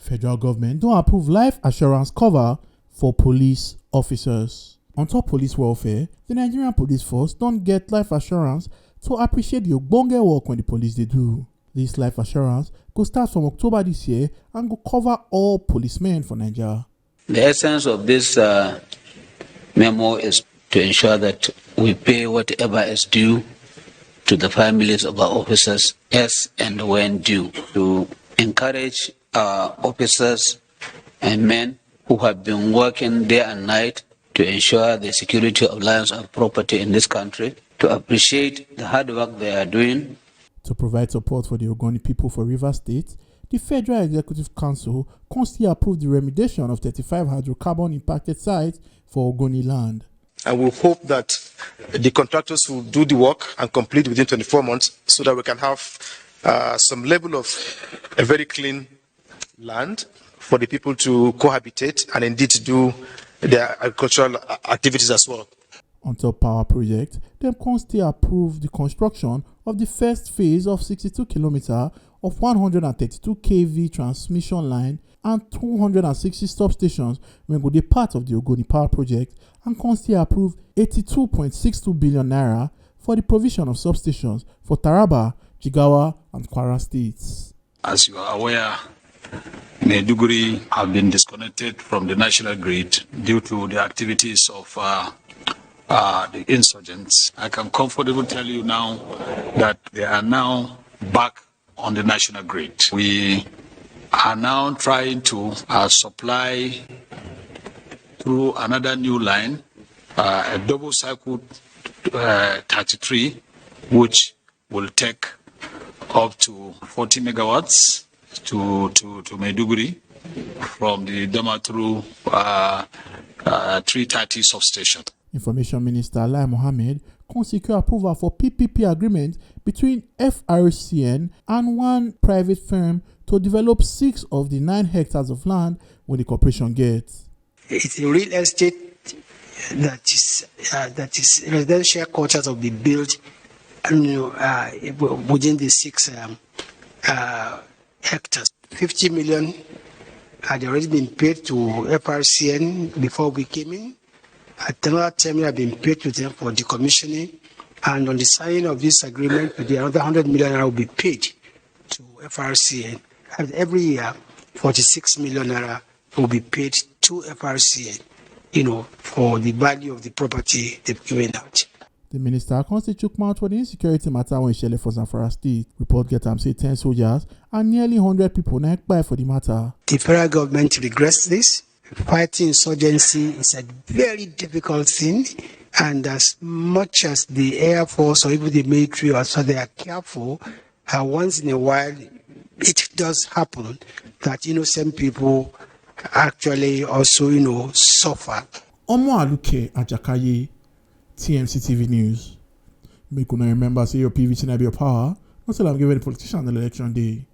Federal government don't approve life assurance cover for police officers. On top police welfare, the Nigerian police force don't get life assurance to appreciate the ogbonge work when the police they do. This life assurance go start from October this year and go cover all policemen for Nigeria. The essence of this memo is to ensure that we pay whatever is due to the families of our officers as and when due, to encourage our officers and men who have been working day and night to ensure the security of lives and property in this country, to appreciate the hard work they are doing. To provide support for the Ogoni people for Rivers State, the Federal Executive Council constantly approved the remediation of 35 hydrocarbon impacted sites for Ogoni land. And we hope that the contractors will do the work and complete within 24 months so that we can have some level of a very clean land for the people to cohabitate and indeed to do their agricultural activities as well. On top power project, them constantly approved the construction of the first phase of 62 km of 132 kV transmission line and 260 substations when go be part of the Ogoni Power Project, and constantly approved 82.62 billion naira for the provision of substations for Taraba, Jigawa and Kwara states. As you are aware, Maiduguri have been disconnected from the national grid due to the activities of the insurgents. I can comfortably tell you now that they are now back on the national grid. We are now trying to supply through another new line, a double cycle 33, which will take up to 40 megawatts to Maiduguri from the Damaturu 330 substation. Information Minister Lai Mohammed secure approval for PPP agreement between FRCN and one private firm to develop 6 of the 9 hectares of land when the corporation gets. It's a real estate that is residential quarters will be built within the 6 hectares. 50 million had already been paid to FRCN before we came in. Another 10 million have been paid to them for decommissioning, and on the signing of this agreement, another 100 million naira will be paid to FRCN. And every year, 46 million naira will be paid to FRCN, for the value of the property they've given out. The minister constituted mouth for the insecurity matter when Shele for Zamfara State. Report get say 10 soldiers and nearly 100 people now by for the matter. The federal government regrets this. Fighting insurgency is a very difficult thing, and as much as the Air Force or even the military also they are careful, once in a while it does happen that innocent people actually also suffer. Omo Aluke Ajakaye, TMC TV News. Make una remember say your PVC na be your power, not till I'm giving the politician the election day.